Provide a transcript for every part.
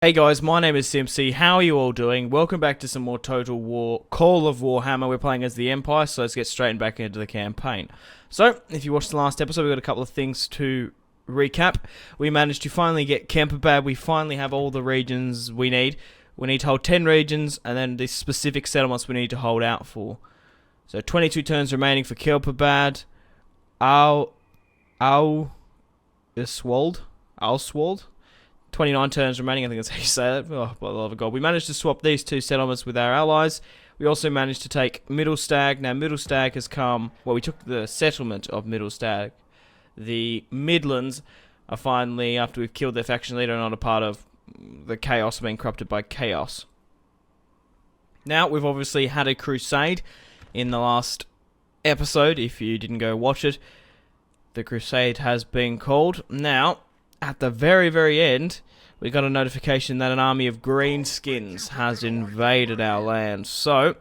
Hey guys, my name is Simpzy. How are you all doing? Welcome back to some more Total War Call of Warhammer. We're playing as the Empire, so let's get straight back into the campaign. So, if you watched the last episode, we've got a couple of things to recap. We managed to finally get Kemperbad. We finally have all the regions we need. We need to hold 10 regions, and then the specific settlements we need to hold out for. So, 22 turns remaining for Kemperbad. Alswald. 29 turns remaining, I think that's how you say that. Oh, by the love of God. We managed to swap these two settlements with our allies. We also managed to take Middlestag. Now, Middlestag has come... Well, we took the settlement of Middlestag. The Midlands are finally, after we've killed their faction leader, not a part of the chaos, being corrupted by chaos. Now, we've obviously had a crusade in the last episode. If you didn't go watch it, the crusade has been called. Now... At the very, very end, we got a notification that an army of greenskins has invaded our land. So,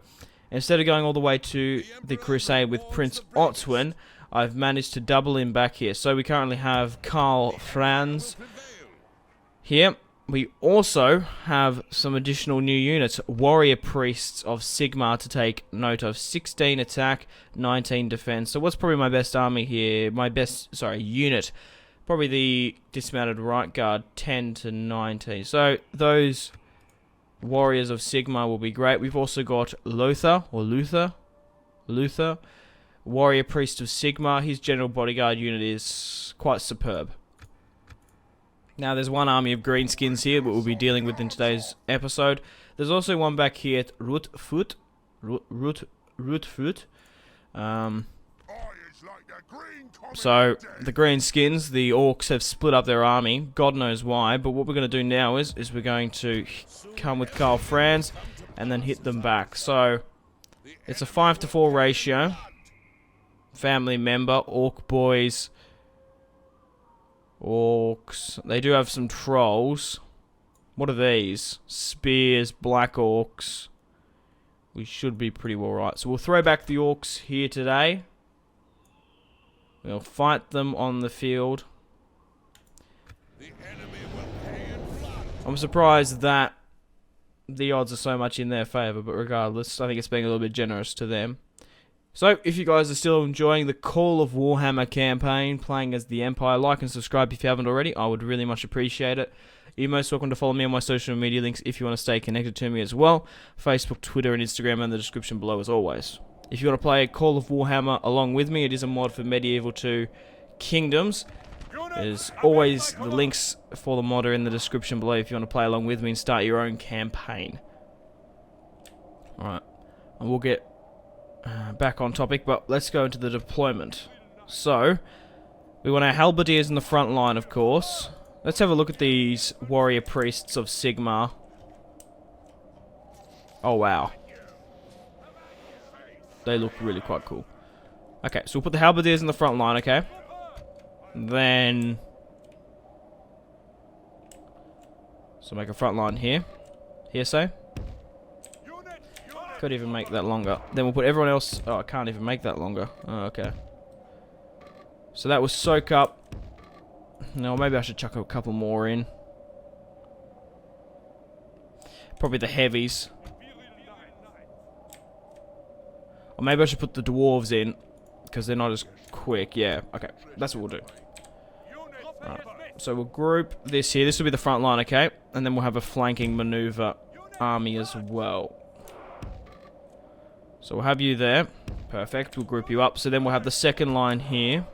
instead of going all the way to the crusade with Prince Otwin, I've managed to double him back here. So we currently have Karl Franz here. We also have some additional new units. Warrior Priests of Sigmar to take note of. 16 attack, 19 defense. So what's probably my best army here? Unit. Probably the dismounted right guard, 10 to 19. So those warriors of Sigmar will be great. We've also got Luther, warrior priest of Sigmar. His general bodyguard unit is quite superb. Now there's one army of greenskins here, but we'll be dealing with in today's episode. There's also one back here at Rutfoot. So, the greenskins, the orcs have split up their army, God knows why, but what we're going to do now is we're going to come with Karl Franz and then hit them back. So, it's a 5-to-4 ratio. Family member, orc boys, orcs. They do have some trolls. What are these? Spears, black orcs. We should be pretty well right. So, we'll throw back the orcs here today. We'll fight them on the field. I'm surprised that the odds are so much in their favour, but regardless, I think it's being a little bit generous to them. So, if you guys are still enjoying the Call of Warhammer campaign, playing as the Empire, like and subscribe if you haven't already. I would really much appreciate it. You're most welcome to follow me on my social media links if you want to stay connected to me as well. Facebook, Twitter, and Instagram in the description below as always. If you want to play Call of Warhammer along with me, it is a mod for Medieval 2 Kingdoms. There's always the links for the mod are in the description below if you want to play along with me and start your own campaign. Alright, and we'll get back on topic, but let's go into the deployment. So, we want our halberdiers in the front line, of course. Let's have a look at these warrior priests of Sigmar. Oh, wow. They look really quite cool. Okay, so we'll put the halberdiers in the front line, okay? Then... So make a front line here. Here, say. Could even make that longer. Then we'll put everyone else... Oh, I can't even make that longer. Oh, okay. So that was soak up. No, maybe I should chuck a couple more in. Probably the heavies. Or maybe I should put the dwarves in, because they're not as quick. Yeah, okay. That's what we'll do. Right. So we'll group this here. This will be the front line, okay? And then we'll have a flanking maneuver army as well. So we'll have you there. Perfect. We'll group you up. So then we'll have the second line here.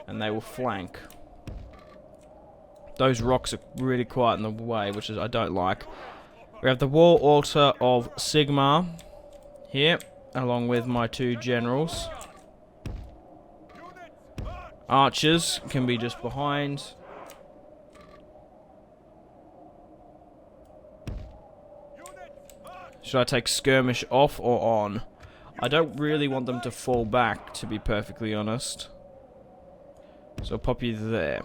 And they will flank. Those rocks are really quite in the way, which is I don't like. We have the War Altar of Sigmar here, along with my two generals. Archers can be just behind. Should I take skirmish off or on? I don't really want them to fall back, to be perfectly honest. So I'll pop you there.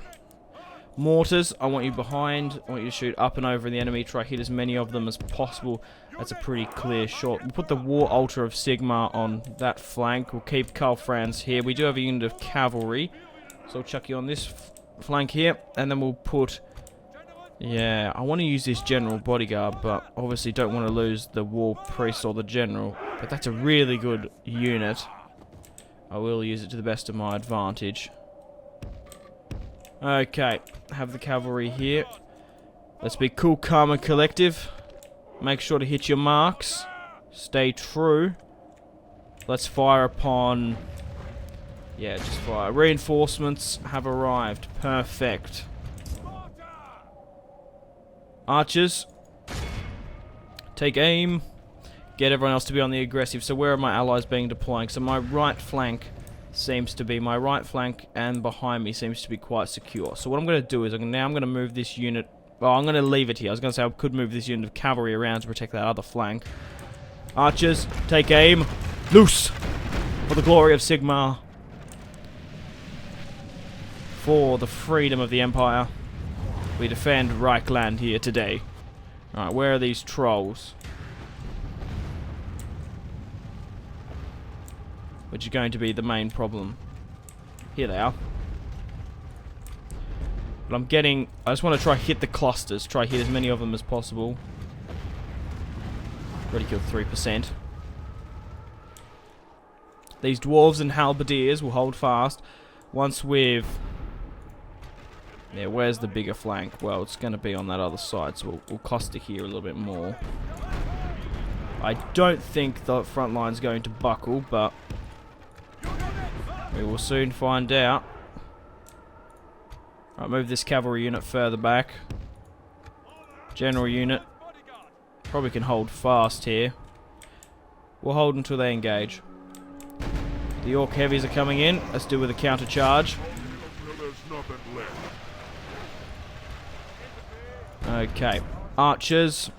Mortars, I want you behind. I want you to shoot up and over the enemy. Try to hit as many of them as possible. That's a pretty clear shot. We'll put the War Altar of Sigmar on that flank. We'll keep Karl Franz here. We do have a unit of cavalry. So I'll chuck you on this flank here. And then we'll put Yeah, I want to use this general bodyguard, but obviously don't want to lose the war priest or the general. But that's a really good unit. I will use it to the best of my advantage. Okay, have the cavalry here. Let's be cool, calm, and collective. Make sure to hit your marks. Stay true. Let's fire upon... Yeah, just fire. Reinforcements have arrived. Perfect. Archers. Take aim. Get everyone else to be on the aggressive. So where are my allies being deploying? So my right flank seems to be... My right flank and behind me seems to be quite secure. So what I'm going to do is I'm going to move this unit... Well, I'm going to leave it here. I was going to say I could move this unit of cavalry around to protect that other flank. Archers, take aim. Loose! For the glory of Sigmar. For the freedom of the Empire. We defend Reichland here today. Alright, where are these trolls? Which are going to be the main problem. Here they are. But I'm getting... I just want to try hit the clusters. Try hit as many of them as possible. Already killed 3%. These dwarves and halberdiers will hold fast. Once we've... Yeah, where's the bigger flank? Well, it's going to be on that other side, so we'll cluster here a little bit more. I don't think the front line's going to buckle, but we will soon find out. Right, move this cavalry unit further back. General unit. Probably can hold fast here. We'll hold until they engage. The orc heavies are coming in. Let's do with a counter charge. Okay. Archers.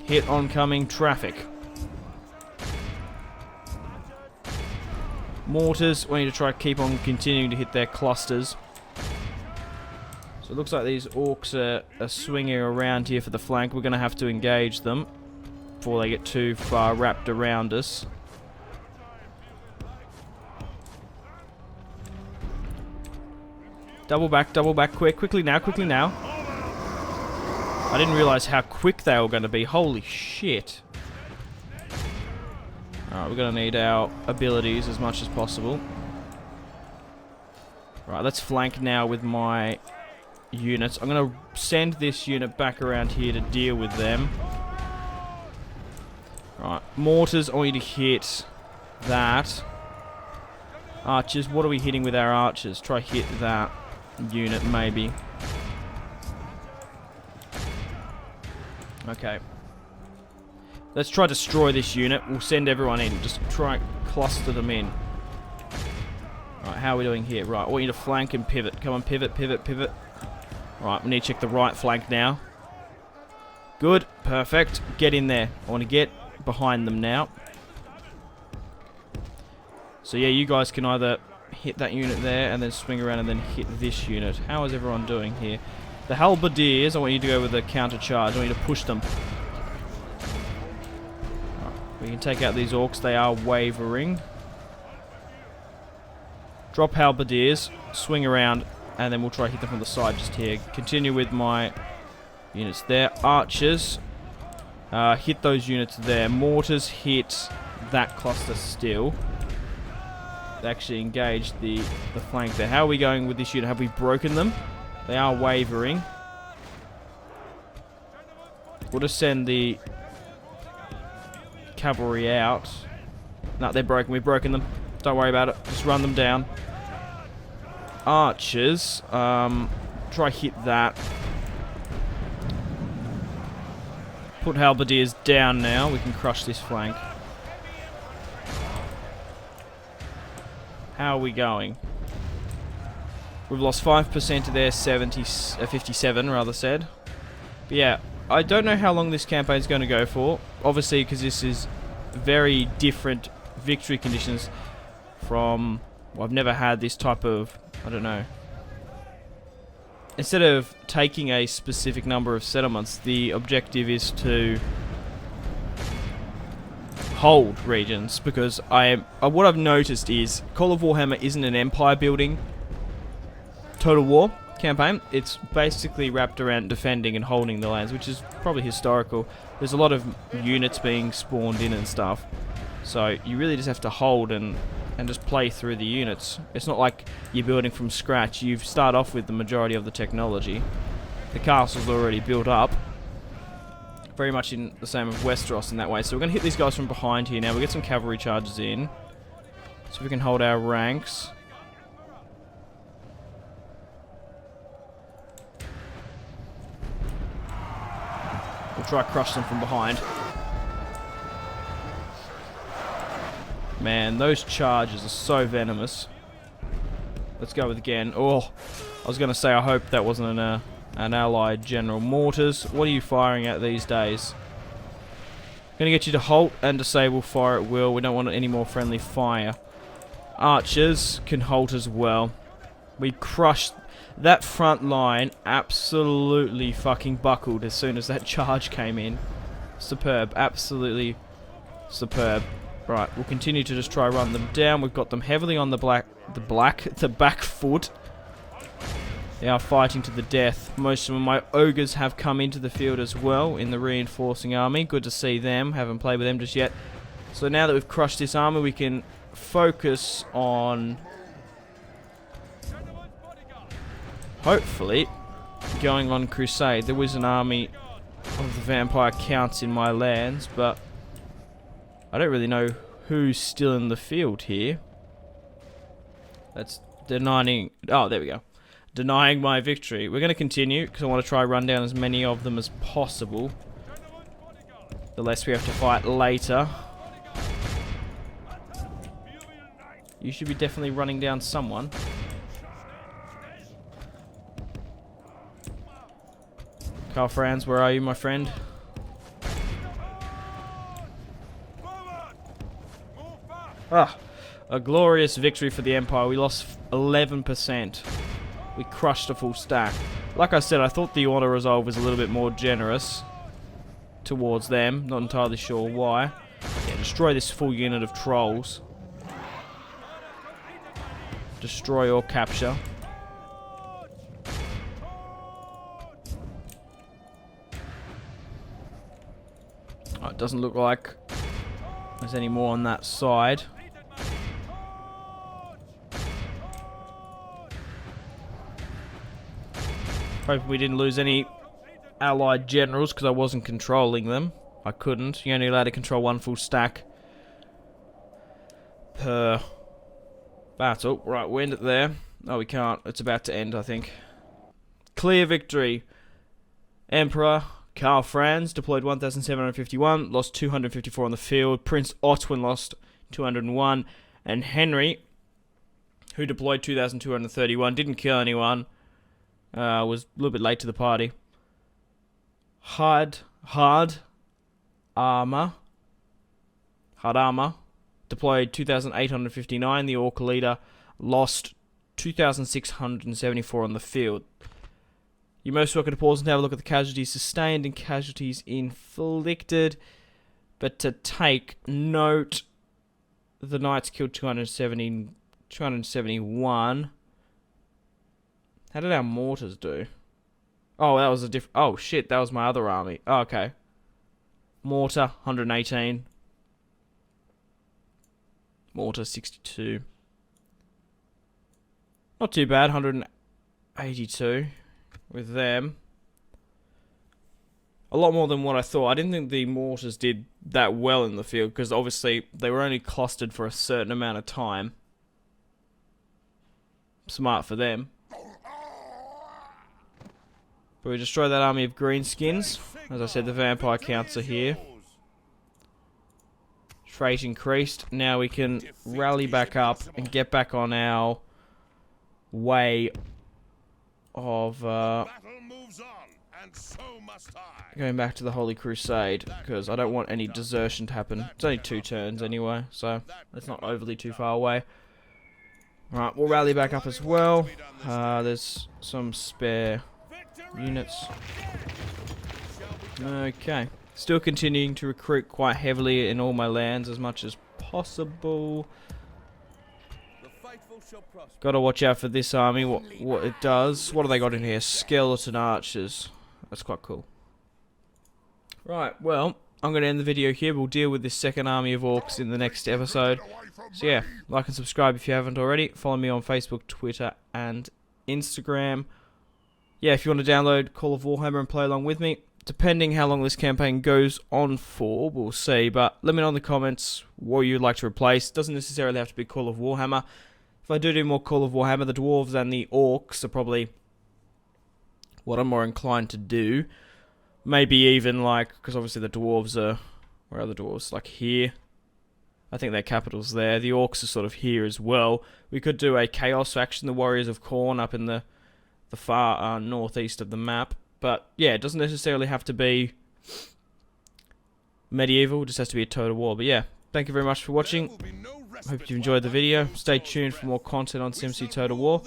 Hit oncoming traffic. Mortars. We need to try to keep on continuing to hit their clusters. So it looks like these orcs are swinging around here for the flank. We're going to have to engage them before they get too far wrapped around us. Double back, quickly now, quickly now. I didn't realise how quick they were going to be. Holy shit. Alright, we're going to need our abilities as much as possible. Right, let's flank now with my units. I'm going to send this unit back around here to deal with them. Right, mortars, I want you to hit that. Archers, what are we hitting with our archers? Try hit that unit, maybe. Okay. Let's try to destroy this unit. We'll send everyone in. Just try and cluster them in. Right, how are we doing here? Right, I want you to flank and pivot. Come on, pivot, pivot, pivot. Right, we need to check the right flank now. Good, perfect. Get in there. I want to get behind them now. So yeah, you guys can either hit that unit there and then swing around and then hit this unit. How is everyone doing here? The halberdiers, I want you to go with a counter charge. I want you to push them. Right, we can take out these orcs. They are wavering. Drop halberdiers, swing around, and then we'll try to hit them from the side just here. Continue with my units there. Archers, hit those units there. Mortars hit that cluster still. They actually engaged the flank there. How are we going with this unit? Have we broken them? They are wavering. We'll just send the cavalry out. No, they're broken. We've broken them. Don't worry about it. Just run them down. Archers. Try hit that. Put halberdiers down now. We can crush this flank. How are we going? We've lost 5% of their 57, rather said. But yeah, I don't know how long this campaign is going to go for. Obviously, because this is very different victory conditions from... Well, I've never had this type of... I don't know. Instead of taking a specific number of settlements, the objective is to hold regions, because what I've noticed is Call of Warhammer isn't an empire building Total War campaign. It's basically wrapped around defending and holding the lands, which is probably historical. There's a lot of units being spawned in and stuff. So you really just have to hold and just play through the units. It's not like you're building from scratch. You start off with the majority of the technology. The castle's already built up. Very much in the same of Westeros in that way. So we're going to hit these guys from behind here now. We get some cavalry charges in. So we can hold our ranks. We'll try to crush them from behind. Man, those charges are so venomous. Let's go with again. Oh, I was going to say I hope that wasn't an allied general. Mortars, what are you firing at these days? Going to get you to halt and disable fire at will. We don't want any more friendly fire. Archers can halt as well. We crushed that front line. Absolutely fucking buckled as soon as that charge came in. Superb, absolutely superb. Right, we'll continue to just try run them down. We've got them heavily on the back foot. They are fighting to the death. Most of my ogres have come into the field as well in the reinforcing army. Good to see them. Haven't played with them just yet. So now that we've crushed this army, we can focus on hopefully going on crusade. There was an army of the vampire counts in my lands, but I don't really know who's still in the field here. That's denying... Oh, there we go. Denying my victory. We're going to continue because I want to try run down as many of them as possible. The less we have to fight later. You should be definitely running down someone. Carl Franz, where are you, my friend? Ah, a glorious victory for the Empire. We lost 11%. We crushed a full stack. Like I said, I thought the auto resolve was a little bit more generous towards them. Not entirely sure why. Yeah, destroy this full unit of trolls. Destroy or capture. Oh, it doesn't look like there's any more on that side. Hope we didn't lose any allied generals because I wasn't controlling them. I couldn't. You're only allowed to control one full stack per battle. Right, we'll end it there. Oh, we can't. It's about to end, I think. Clear victory. Emperor Karl Franz deployed 1,751, lost 254 on the field. Prince Otwin lost 201. And Henry, who deployed 2,231, didn't kill anyone. Was a little bit late to the party. Hard armor deployed 2,859. The Orc leader lost 2,674 on the field. You're most welcome to pause and have a look at the casualties sustained and casualties inflicted. But to take note, the Knights killed 271. How did our mortars do? Oh, that was a different... Oh, shit, that was my other army. Oh, okay. Mortar, 118. Mortar, 62. Not too bad, 182 with them. A lot more than what I thought. I didn't think the mortars did that well in the field, because obviously they were only clustered for a certain amount of time. Smart for them. But we destroyed that army of greenskins. As I said, the vampire counts are here. Freight increased. Now we can rally back up and get back on our way of going back to the Holy Crusade, because I don't want any desertion to happen. It's only 2 turns anyway, so it's not overly too far away. Right, we'll rally back up as well. There's some spare units. Okay. Still continuing to recruit quite heavily in all my lands as much as possible. Gotta watch out for this army, what it does. What do they got in here? Skeleton archers. That's quite cool. Right, well, I'm going to end the video here. We'll deal with this second army of orcs in the next episode. So yeah, like and subscribe if you haven't already. Follow me on Facebook, Twitter, and Instagram. Yeah, if you want to download Call of Warhammer and play along with me, depending how long this campaign goes on for, we'll see. But let me know in the comments what you'd like to replace. Doesn't necessarily have to be Call of Warhammer. If I do more Call of Warhammer, the dwarves and the orcs are probably what I'm more inclined to do. Maybe even like, because obviously the dwarves are, where are the dwarves? Like here. I think their capital's there. The orcs are sort of here as well. We could do a Chaos faction, the Warriors of Khorne, up in the far northeast of the map. But yeah, it doesn't necessarily have to be medieval, it just has to be a total war. But yeah, thank you very much for watching. Hope you enjoyed the video. Stay tuned for more content on Simpzy Total War.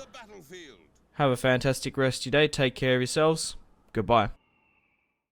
Have a fantastic rest of your day. Take care of yourselves. Goodbye.